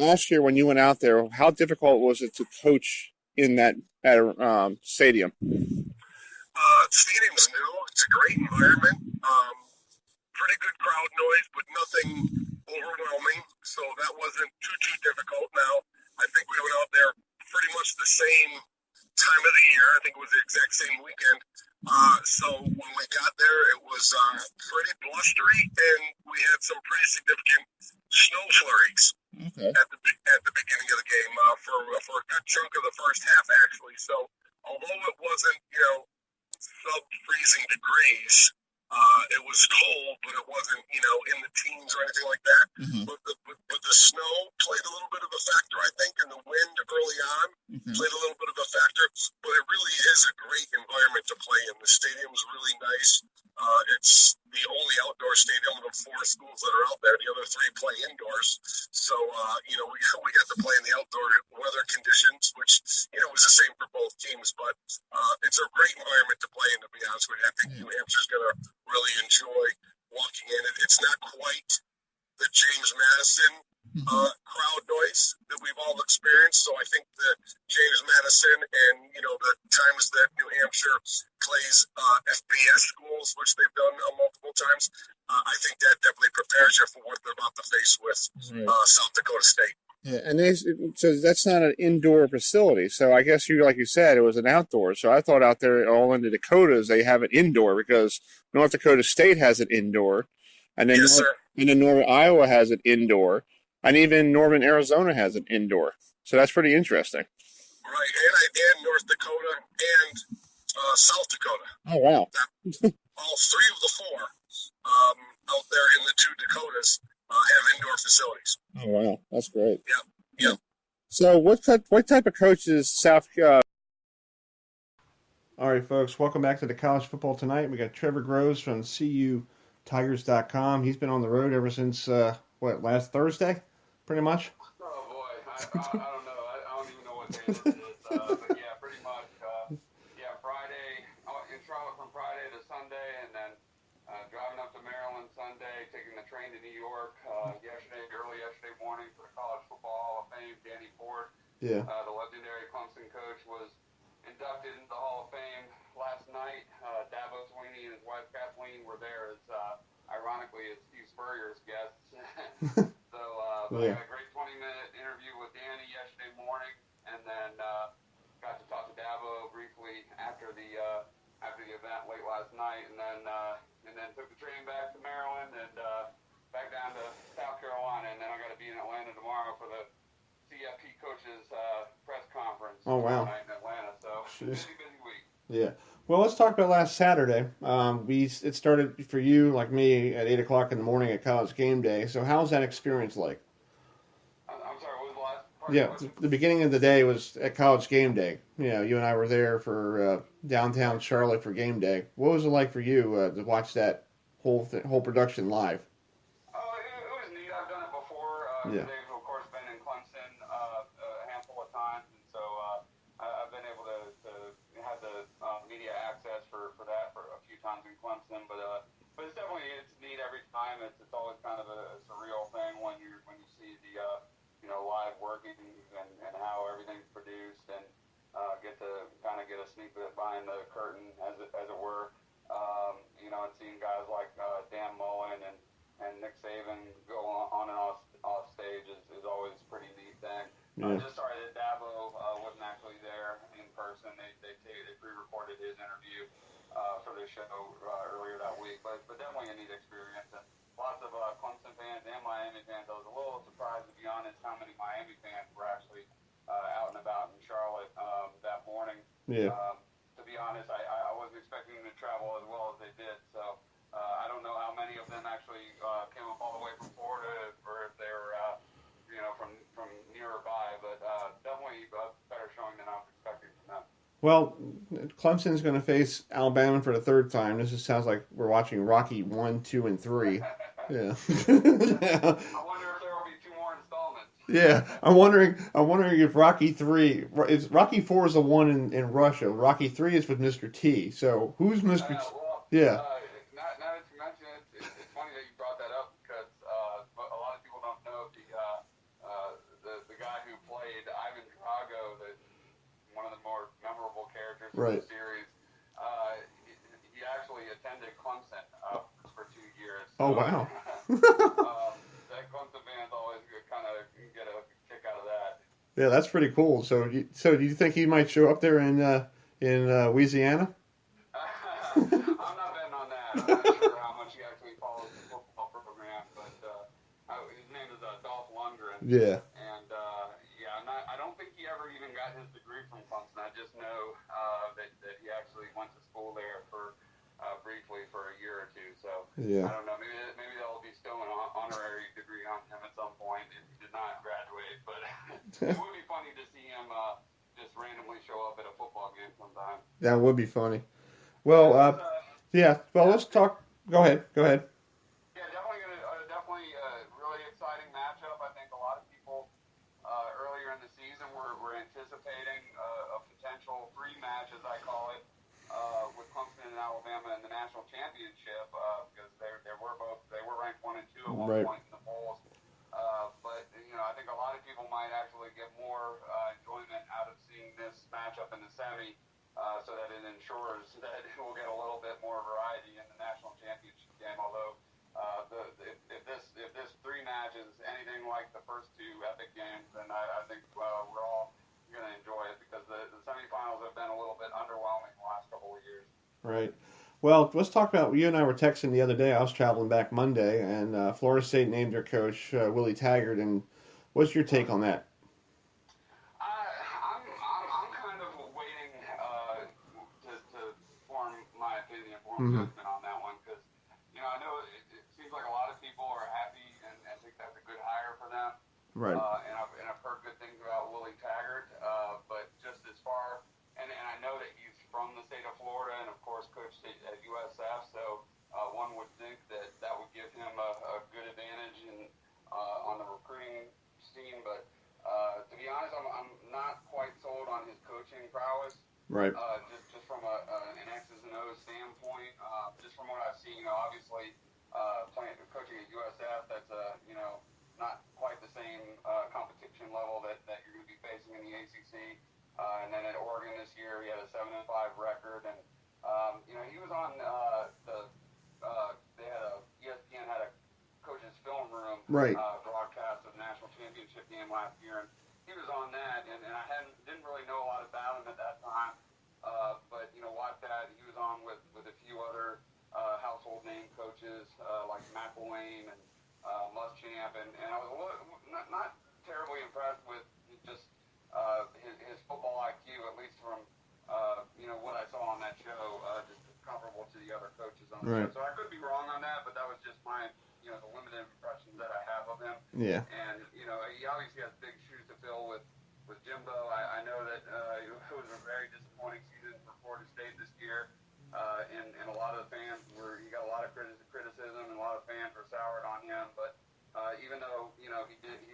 last year when you went out there, how difficult was it to coach in that stadium? The stadium's new. It's a great environment. Pretty good crowd noise, but nothing overwhelming. So that wasn't too difficult. Now, I think we went out there pretty much the same time of the year. I think it was the exact same weekend. So when we got there, it was pretty blustery, and we had some pretty significant snow flurries Okay. at the beginning of the game for a good chunk of the first half, actually. So although it wasn't, sub-freezing degrees, it was cold, but it wasn't, in the teens or anything like that. Mm-hmm. But the snow played a little bit of a factor, I think, and the wind early on played a little bit of a factor. But it really is a great environment to play in. The stadium's really nice. It's the only outdoor stadium of the 4 schools that are out there. The other 3 play indoors. So, we got to play in the outdoor weather conditions, which, was the same for both teams. But it's a great environment to play in, to be honest with you. I think New Hampshire's going to really enjoy walking in. It's not quite the James Madison crowd noise that we've all experienced. So I think the James Madison and, the times that New Hampshire plays FBS schools, which they've done multiple times, I think that definitely prepares you for what they're about to face with South Dakota State. Yeah, and so that's not an indoor facility. So I guess like you said, it was an outdoor. So I thought out there all in the Dakotas they have it indoor because North Dakota State has it indoor, and then Northern Iowa has it indoor, and even Northern Arizona has it indoor. So that's pretty interesting. Right, and North Dakota and South Dakota. Oh wow! All 3 of the 4 out there in the 2 Dakotas have indoor facilities. Oh wow, that's great. Yeah. So what type of coach is South? All right, folks, welcome back to the College Football Tonight. We got Trevor Groves from CUTigers.com. He's been on the road ever since last Thursday, pretty much. Oh boy, I don't know. I don't even know what day it is. But yeah, pretty much. Friday in Charlotte from Friday to Sunday, and then driving up to Maryland Sunday, taking the train to New York early yesterday morning for the College Football Hall of Fame. Danny Ford, the legendary Clemson coach, was inducted into the Hall of Fame last night. Dabo Swinney and his wife Kathleen were there as, ironically, as Steve Spurrier's guests. So I had a great 20-minute interview with Danny yesterday morning, and then got to talk to Dabo briefly after the event late last night, and then took the train back to Maryland and back down to South Carolina, and then I got to be in Atlanta tomorrow for the CFP coaches press conference. Oh wow! Tonight in Atlanta, so busy week. Yeah. Well, let's talk about last Saturday. It started for you, like me, at 8:00 in the morning at College Game Day. So, how's that experience like? I'm sorry, what was the last part? Yeah, the beginning of the day was at College Game Day. You and I were there for downtown Charlotte for Game Day. What was it like for you to watch that whole production live? It was neat. I've done it before. Yeah. They've, of course, been in Clemson a handful of times, and so I've been able to have the media access for that for a few times in Clemson. But it's definitely neat every time. It's always kind of a surreal thing when you see the live working and how everything's produced, and get to kind of get a sneak bit behind the curtain, as it were. And seeing guys like Dan Mullen and Nick Saban go on and off stage is always a pretty neat thing. Yeah. Just sorry that Dabo wasn't actually there in person. They pre-recorded his interview for this show earlier that week, but definitely a neat experience. And lots of Clemson fans and Miami fans. I was a little surprised, to be honest, how many Miami fans were actually out and about in Charlotte that morning. Yeah. To be honest, I wasn't expecting them to travel as well as they did. So I don't know how many of them actually came up all the way from Florida, or if they were, from nearby. But definitely a better showing than I was expecting from them. Well, Clemson's going to face Alabama for the 3rd time. This just sounds like we're watching Rocky 1, 2, and 3. Yeah. I wonder if there will be 2 more installments. Yeah, I'm wondering if Rocky 3 is Rocky 4 is the one in Russia. Rocky 3 is with Mr. T. So who's Mr. T? Yeah. Now that you mention it, it's funny that you brought that up because a lot of people don't know the in Right. the series. He actually attended Clemson for 2 years. Oh, So, wow. that Clemson fans always kind of get a kick out of that. Yeah, that's pretty cool. So do you think he might show up there in Louisiana? I'm not betting on that. I'm not sure how much he actually follows the football program, but his name is Dolph Lundgren. Yeah. And yeah, I don't think he ever even got his degree from Clemson. I just know that he actually went to school there for briefly for a year or two. So Yeah. I don't know. Maybe they'll bestow an honorary degree on him at some point if he did not graduate. But it would be funny to see him just randomly show up at a football game sometime. That would be funny. Well, yeah. Well, let's talk. Go ahead. Go ahead. Yeah, definitely a really exciting matchup. I think a lot of people earlier in the season were anticipating a potential free match, as I call it, with Clemson and Alabama in the national championship because they were ranked 1 and 2 at one Right. point in the polls. But I think a lot of people might actually get more enjoyment out of seeing this matchup in the semi. So that it ensures that we'll get a little bit more variety in the national championship game. Although, if this three match is anything like the first two epic games, then I think we're all going to enjoy it because the semifinals have been a little bit underwhelming the last couple of years. Right. Well, let's talk about. You and I were texting the other day. I was traveling back Monday, and Florida State named their coach Willie Taggart. And what's your take on that? I'm kind of waiting to form my opinion, Mhm. judgment on that one because I know it seems like a lot of people are happy and think that's a good hire for them. Right. And I've heard good things about Willie Taggart, but just as far and I know that he's from the state of Florida and of course coached at USF, so one would think that would give him a good advantage on the recruiting scene, but. To be honest, I'm not quite sold on his coaching prowess. Right. Just from an X's and O's standpoint, just from what I've seen, obviously coaching at USF, that's not quite the same competition level that you're going to be facing in the ACC. And then at Oregon this year, he had a 7-5 record, and he was on ESPN had a coach's film room Right. broadcast of the national championship game last year, and he was on that, and I didn't really know a lot about him at that time, but watched that. He was on with a few other household name coaches like McElwain and Muschamp, and I was not terribly impressed with just his football IQ, at least from what I saw on that show, just comparable to the other coaches on the Right. show. So I could be wrong on that, but that was just my the limited impressions that I have of him. Yeah. And he obviously has big shoes to fill with Jimbo. I know that it was a very disappointing season for Florida State this year, and a lot of the fans he got a lot of criticism, and a lot of fans were soured on him. But even though he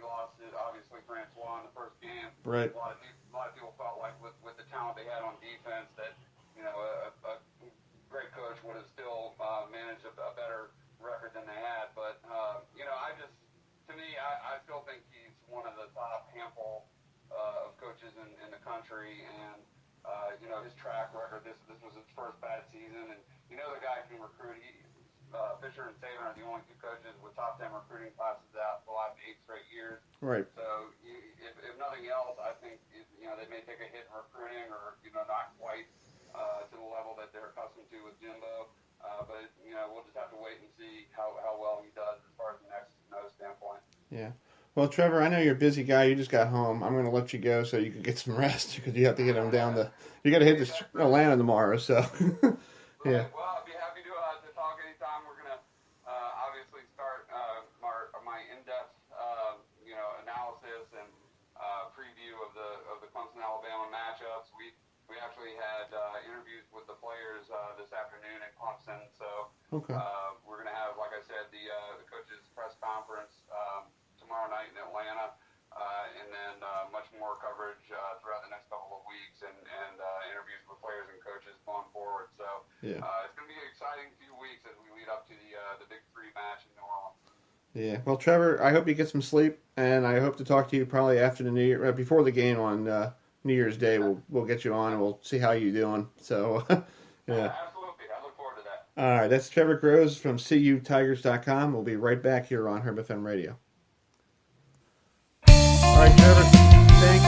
lost it obviously Francois in the first game. Right. A lot of people felt like with the talent they had on defense that a great coach would have still managed a better record than they had, but I still think he's one of the top handful of coaches in the country, and his track record. This was his first bad season, and the guy can recruit. Fisher and Saban are the only two coaches with top 10 recruiting classes out the last 8 straight years. Right. So if nothing else, I think they may take a hit in recruiting, or not quite to the level that they're accustomed to with Jimbo. But we'll just have to wait and see how well he does as far as the next standpoint. Yeah. Well, Trevor, I know you're a busy guy. You just got home. I'm going to let you go so you can get some rest because you have to get him down to. You got to hit Atlanta tomorrow. So. Yeah. Well, I'd be happy to talk anytime. We're going to obviously start my in-depth analysis and preview of the Clemson Alabama matchups. We actually had interviews with the players this afternoon at Clemson, so Okay. We're going to have, like I said, the coaches' press conference tomorrow night in Atlanta, and then much more coverage throughout the next couple of weeks, and interviews with players and coaches going forward. So Yeah. It's going to be an exciting few weeks as we lead up to the Big Three match in New Orleans. Yeah. Well, Trevor, I hope you get some sleep, and I hope to talk to you probably after the New Year, before the game on New Year's Day, we'll get you on and we'll see how you're doing. So, yeah. Absolutely. I look forward to that. All right, that's Trevor Groves from CUTigers.com. We'll be right back here on HerbFM Radio. All right, Trevor, thanks.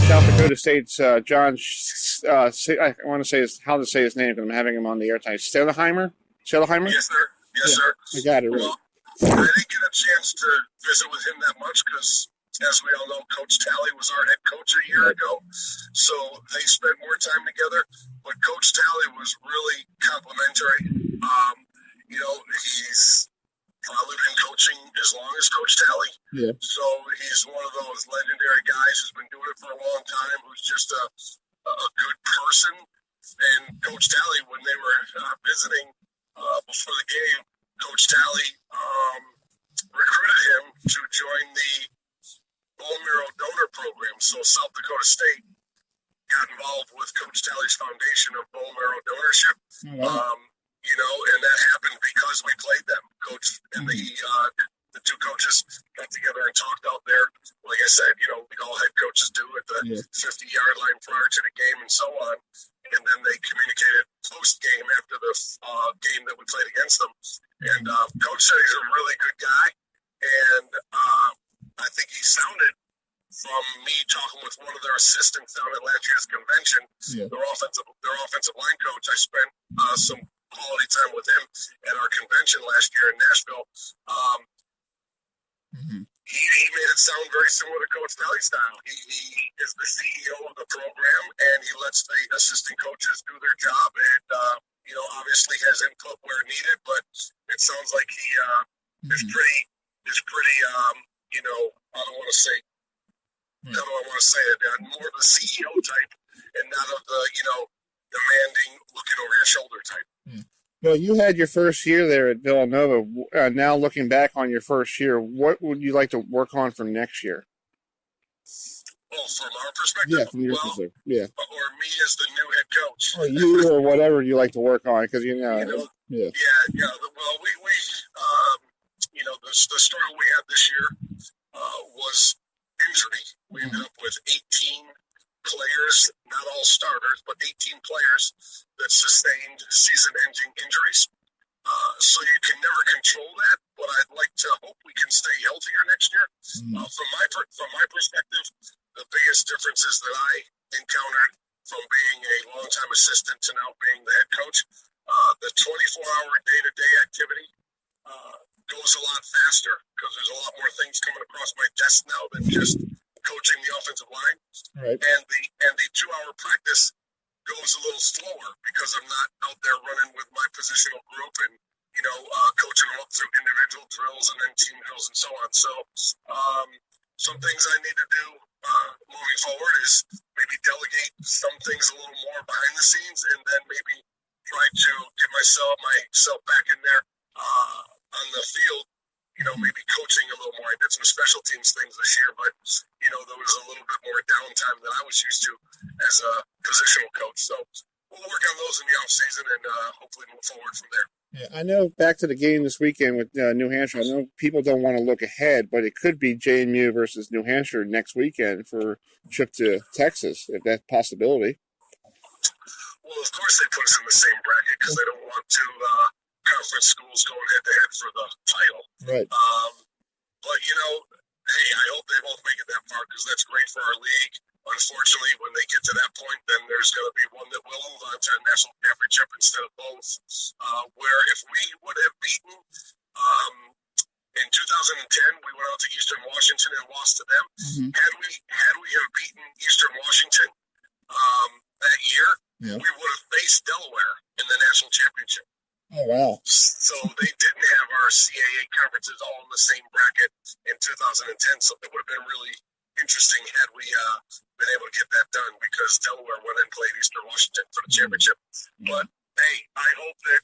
South Dakota State's John, I want to say how to say his name because I'm having him on the air tonight. Selheimer? Yes, sir. Yes, sir. I got it right. Well, I didn't get a chance to visit with him that much because, as we all know, Coach Talley was our head coach a year ago. So they spent more time together. But Coach Talley was really complimentary. He's probably been coaching as long as Coach Talley. Yeah. So he's one of those legendary guys who's been doing it for a long time, who's just a good person. And Coach Talley, when they were visiting before the game, Coach Talley recruited him to join the bone marrow donor program. So South Dakota State got involved with Coach Talley's foundation of bone marrow donorship. Oh, wow. And that happened because we played them. Coach and the two coaches got together and talked out there. Like I said, like all head coaches do at the 50-yard line prior to the game and so on. And then they communicated post-game after the game that we played against them. And Coach said he's a really good guy. And I think he sounded, from me talking with one of their assistants down at last year's convention, their offensive line coach, I spent some quality time with him at our convention last year in Nashville. He made it sound very similar to Coach Talley's style. He is the CEO of the program, and he lets the assistant coaches do their job, and obviously has input where needed. But it sounds like he is pretty. I don't want to say. How do I want to say it? More of the CEO type, and not of the demanding, looking over your shoulder type. Well, you had your first year there at Villanova. Now looking back on your first year, what would you like to work on for next year? Well, from our perspective? Yeah, from your perspective. Yeah. Or me as the new head coach. Or you or whatever you like to work on, because Yeah. Well, the struggle we had this year was injury. We ended up with 18 players, not all starters, but 18 players that sustained season-ending injuries. So you can never control that, but I'd like to hope we can stay healthier next year. From my perspective, the biggest differences that I encountered from being a longtime assistant to now being the head coach, the 24-hour day-to-day activity goes a lot faster because there's a lot more things coming across my desk now than just coaching the offensive line. Right. And the 2-hour practice goes a little slower because I'm not out there running with my positional group and coaching them up through individual drills and then team drills and so on. So some things I need to do moving forward is maybe delegate some things a little more behind the scenes, and then maybe try to get myself back in there on the field. Maybe coaching a little more. I did some special teams things this year, but there was a little bit more downtime than I was used to as a positional coach. So we'll work on those in the off season and hopefully move forward from there. Yeah, I know back to the game this weekend with New Hampshire, I know people don't want to look ahead, but it could be JMU versus New Hampshire next weekend for a trip to Texas, if that's a possibility. Well, of course they put us in the same bracket because they don't want two conference schools going head-to-head for the title. Right. But, hey, I hope they both make it that far because that's great for our league. Unfortunately, when they get to that point, then there's going to be one that will move on to a national championship instead of both. Where if we would have beaten in 2010, we went out to Eastern Washington and lost to them. Had we have beaten Eastern Washington that year, we would have faced Delaware in the national championship. Oh, wow. So they didn't have our CAA conferences all in the same bracket in 2010, so it would have been really interesting had we been able to get that done because Delaware went and played Eastern Washington for the championship. But Hey, I hope that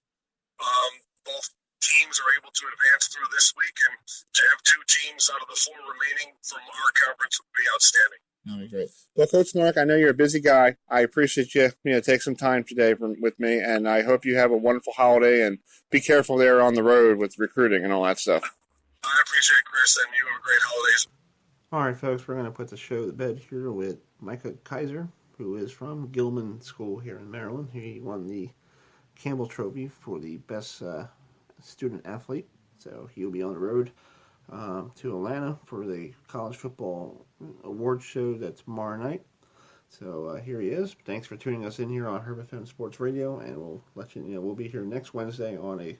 both teams are able to advance through this week, and to have 2 teams out of the 4 remaining from our conference would be outstanding. That'd be great. Well, Coach Mark, I know you're a busy guy. I appreciate you, take some time today with me, and I hope you have a wonderful holiday, and be careful there on the road with recruiting and all that stuff. I appreciate it, Chris, and you have a great holidays. All right, folks, we're going to put the show to bed here with Micah Kaiser, who is from Gilman School here in Maryland. He won the Campbell Trophy for the best student athlete, so he'll be on the road to Atlanta for the college football awards show that's tomorrow night. So here he is. Thanks for tuning us in here on HerbFM Sports Radio, and we'll let you know we'll be here next Wednesday on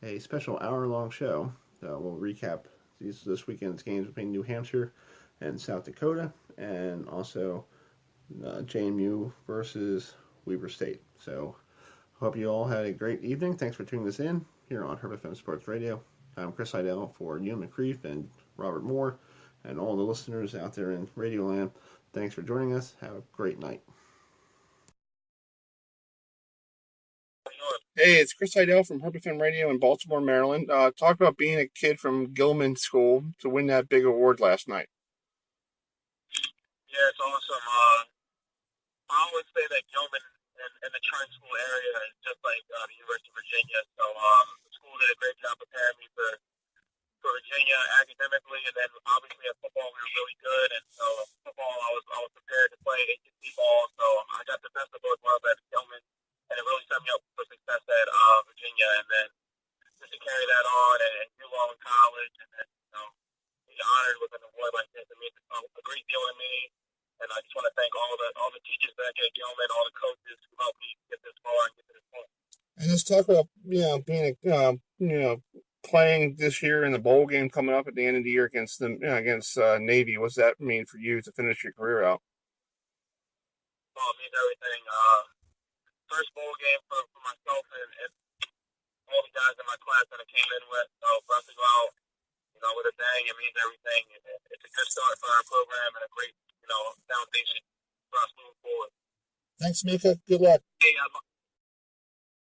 a special hour-long show. We'll recap this weekend's games between New Hampshire and South Dakota, and also JMU versus Weber State. So hope you all had a great evening. Thanks for tuning us in here on HerbFM Sports Radio. I'm Chris Idell for Ewan McCreef and Robert Moore and all the listeners out there in Radioland. Thanks for joining us. Have a great night. Hey, it's Chris Idell from HerbFM Radio in Baltimore, Maryland. Talk about being a kid from Gilman School to win that big award last night. Yeah, it's awesome. I always say that Gilman and the Trent School area is just like the University of Virginia. So the school did a great job preparing me for Virginia academically, and then obviously at football we were really good. And so football I was prepared to play ACC ball. So I got the best of both worlds at Gilman, and it really set me up for success at Virginia. And then just to carry that on and do well in college, and then be honored with an award like this, it means a great deal to me. And I just want to thank all the teachers back at Gilman, all the coaches who helped me get this far and get to this point. And let's talk about being playing this year in the bowl game coming up at the end of the year against Navy. What's that mean for you to finish your career out? Well, it means everything. First bowl game for myself and all the guys in my class that I came in with. So for us to go out, with a bang, it means everything. It's a good start for our program and a great foundation for us moving forward. Thanks, Mika. Good luck.